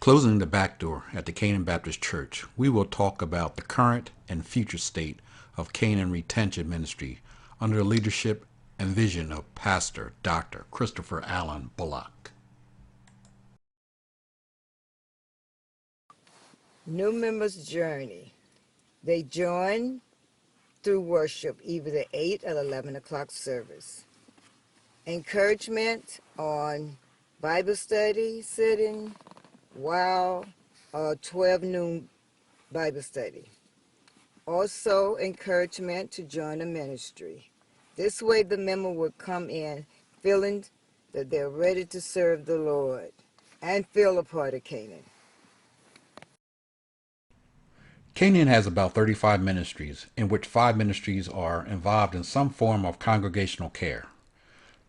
Closing the back door at the Canaan Baptist Church, we will talk about the current and future state of Canaan Retention Ministry under the leadership and vision of Pastor Dr. Christopher Allen Bullock. New members' journey. They join through worship, either the 8 or 11 o'clock service. Encouragement on Bible study, sitting, while 12 noon Bible study. Also, encouragement to join a ministry. This way, the member will come in feeling that they're ready to serve the Lord and feel a part of Canaan. Canaan has about 35 ministries, in which 5 ministries are involved in some form of congregational care.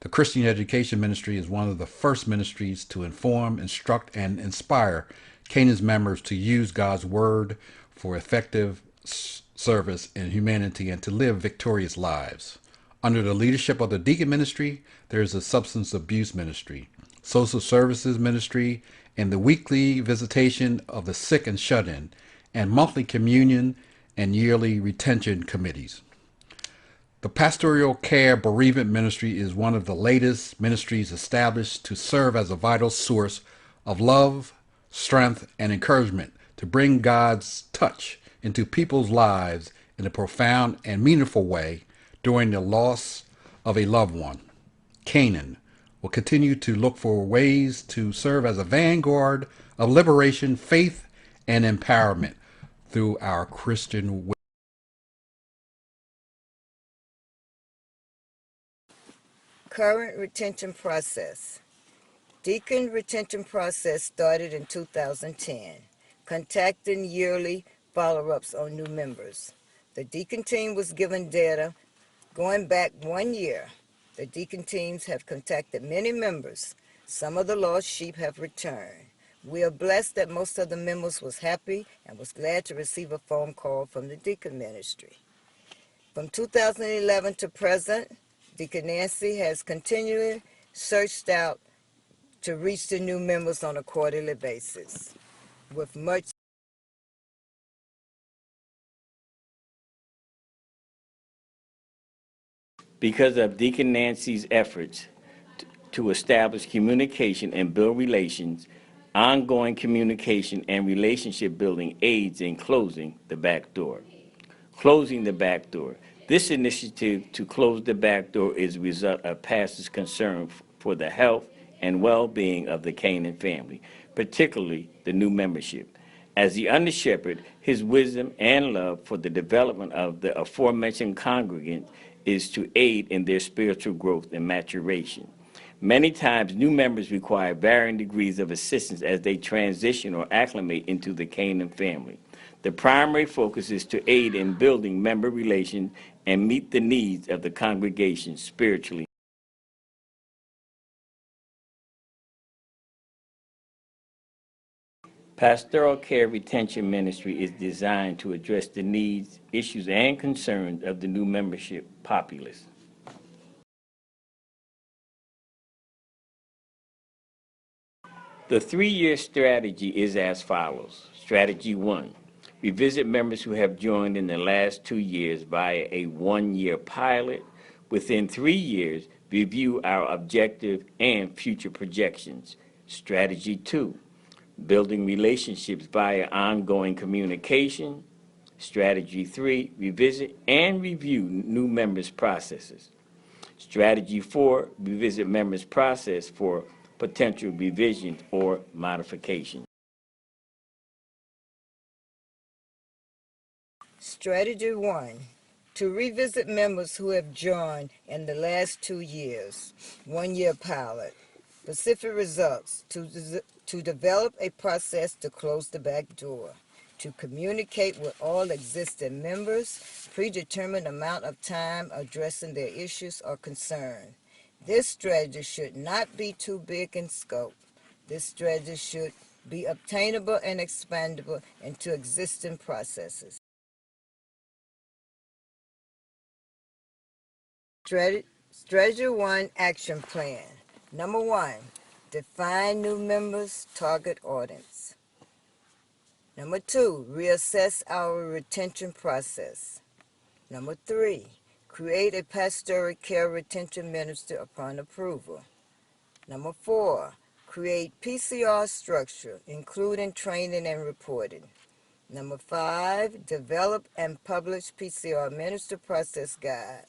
The Christian Education Ministry is one of the first ministries to inform, instruct, and inspire Canaan's members to use God's Word for effective service in humanity and to live victorious lives. Under the leadership of the Deacon Ministry, there is a Substance Abuse Ministry, Social Services Ministry, and the weekly visitation of the sick and shut-in, and monthly communion and yearly retention committees. The Pastoral Care Bereavement Ministry is one of the latest ministries established to serve as a vital source of love, strength, and encouragement to bring God's touch into people's lives in a profound and meaningful way during the loss of a loved one. Canaan will continue to look for ways to serve as a vanguard of liberation, faith, and empowerment through our Christian. Current retention process. Deacon retention process started in 2010, contacting yearly follow-ups on new members. The deacon team was given data going back 1 year. The deacon teams have contacted many members. Some of the lost sheep have returned. We are blessed that most of the members was happy and was glad to receive a phone call from the deacon ministry. From 2011 to present, Deacon Nancy has continually searched out to reach the new members on a quarterly basis. With much Because of Deacon Nancy's efforts to establish communication and build relations, ongoing communication and relationship building aids in closing the back door. Closing the back door. This initiative to close the back door is a result of pastors' concern for the health and well-being of the Canaan family, particularly the new membership. As the under-shepherd, his wisdom and love for the development of the aforementioned congregants is to aid in their spiritual growth and maturation. Many times, new members require varying degrees of assistance as they transition or acclimate into the Canaan family. The primary focus is to aid in building member relations and meet the needs of the congregation spiritually. Pastoral Care Retention Ministry is designed to address the needs, issues, and concerns of the new membership populace. The 3-year strategy is as follows. Strategy 1. Revisit members who have joined in the last 2 years via a 1-year pilot. Within 3 years, review our objective and future projections. Strategy 2. Building relationships via ongoing communication. Strategy 3. Revisit and review new members' processes. Strategy 4. Revisit members' process for potential revisions or modifications. Strategy 1. To revisit members who have joined in the last 2 years, 1-year pilot. Specific results. To develop a process to close the back door. To communicate with all existing members, predetermined amount of time addressing their issues or concern. This strategy should not be too big in scope. This strategy should be obtainable and expandable into existing processes. Strategy 1 Action Plan. Number 1, define new members' target audience. Number 2, reassess our retention process. Number 3, create a pastoral care retention minister upon approval. Number 4, create PCR structure, including training and reporting. Number 5, develop and publish PCR minister process guide.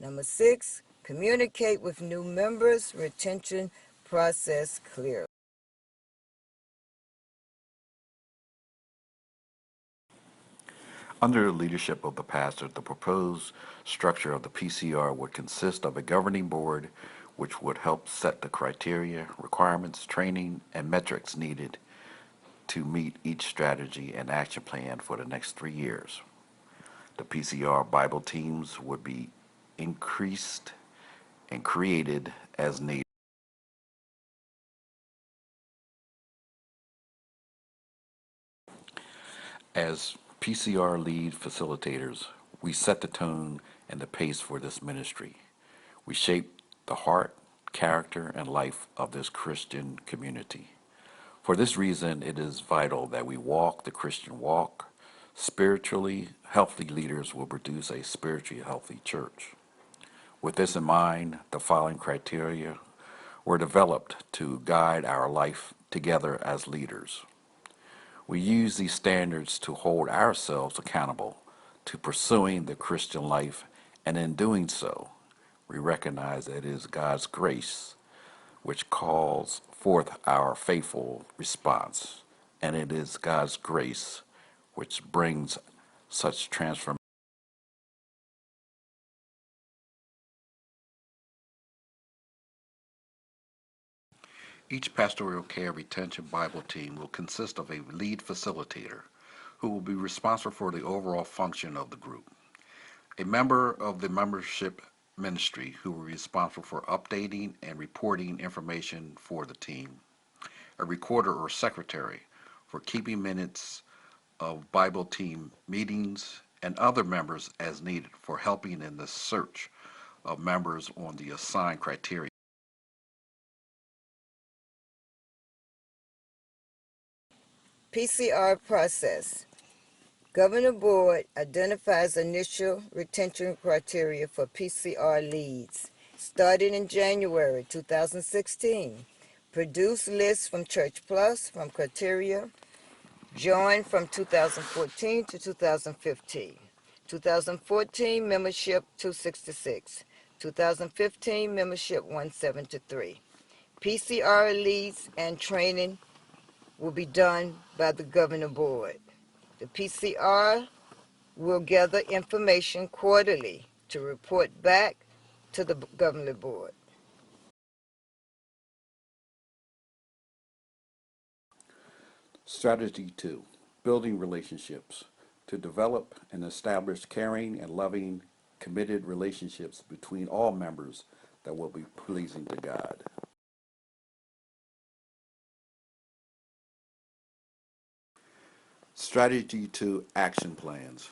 Number 6, communicate with new members, retention process clearly. Under the leadership of the pastor, the proposed structure of the PCR would consist of a governing board which would help set the criteria, requirements, training, and metrics needed to meet each strategy and action plan for the next 3 years. The PCR Bible teams would be increased and created as needed. As PCR lead facilitators, we set the tone and the pace for this ministry. We shape the heart, character, and life of this Christian community. For this reason, it is vital that we walk the Christian walk. Spiritually healthy leaders will produce a spiritually healthy church. With this in mind, the following criteria were developed to guide our life together as leaders. We use these standards to hold ourselves accountable to pursuing the Christian life, and in doing so, we recognize that it is God's grace which calls forth our faithful response, and it is God's grace which brings such transformation. Each pastoral care retention Bible team will consist of a lead facilitator who will be responsible for the overall function of the group, a member of the membership ministry who will be responsible for updating and reporting information for the team, a recorder or secretary for keeping minutes of Bible team meetings, and other members as needed for helping in the search of members on the assigned criteria. PCR process. Governor Board identifies initial retention criteria for PCR leads. Starting in January 2016. Produce lists from Church Plus, from criteria. Join from 2014 to 2015. 2014 membership 266. 2015 membership 173. PCR leads and training will be done by the Governor Board. The PCR will gather information quarterly to report back to the Governor Board. Strategy 2, building relationships. To develop and establish caring and loving, committed relationships between all members that will be pleasing to God. Strategy 2, action plans.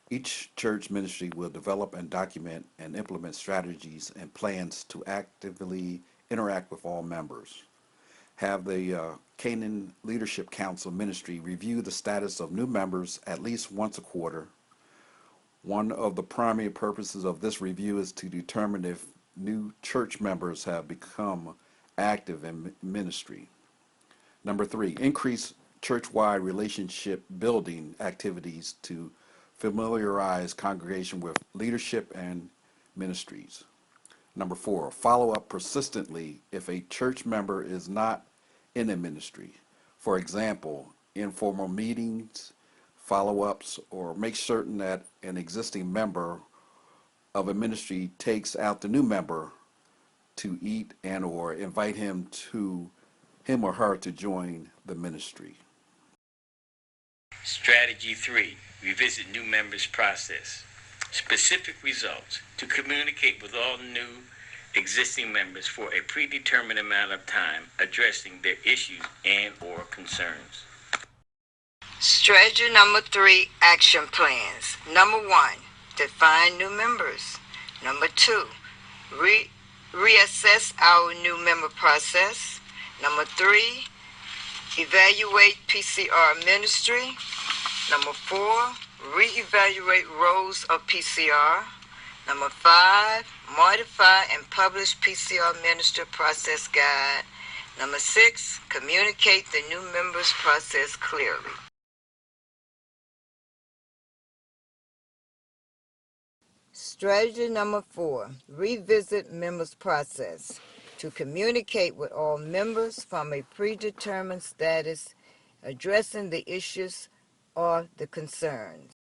Each church ministry will develop and document and implement strategies and plans to actively interact with all members. Have the Canaan Leadership Council ministry review the status of new members at least once a quarter. One of the primary purposes of this review is to determine if new church members have become active in ministry. Number 3, increase church-wide relationship building activities to familiarize congregation with leadership and ministries. Number 4, follow up persistently if a church member is not in a ministry. For example, informal meetings, follow-ups, or make certain that an existing member of a ministry takes out the new member to eat and or invite him or her to join the ministry. Strategy 3, revisit new members process. Specific results to communicate with all new existing members for a predetermined amount of time, addressing their issues and or concerns. Strategy number 3, action plans. Number 1, define new members. Number 2, reassess our new member process. Number 3, Evaluate PCR ministry. Number 4, reevaluate roles of PCR. Number 5, modify and publish PCR minister process guide. Number 6, communicate the new members process clearly. Strategy number 4, revisit members process. To communicate with all members from a predetermined status, addressing the issues or the concerns.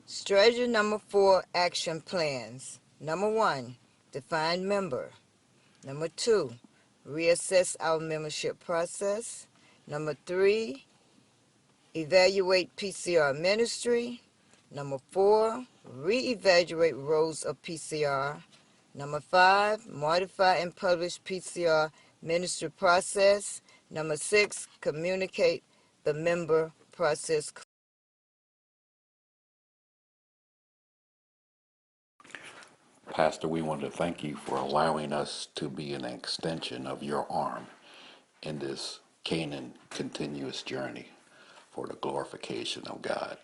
Strategy number 4, action plans. Number 1, define member. Number 2, reassess our membership process. Number 3, evaluate PCR ministry. Number 4, reevaluate roles of PCR. Number 5, modify and publish PCR ministry process. Number 6, communicate the member process. Pastor, we want to thank you for allowing us to be an extension of your arm in this Canaan continuous journey for the glorification of God.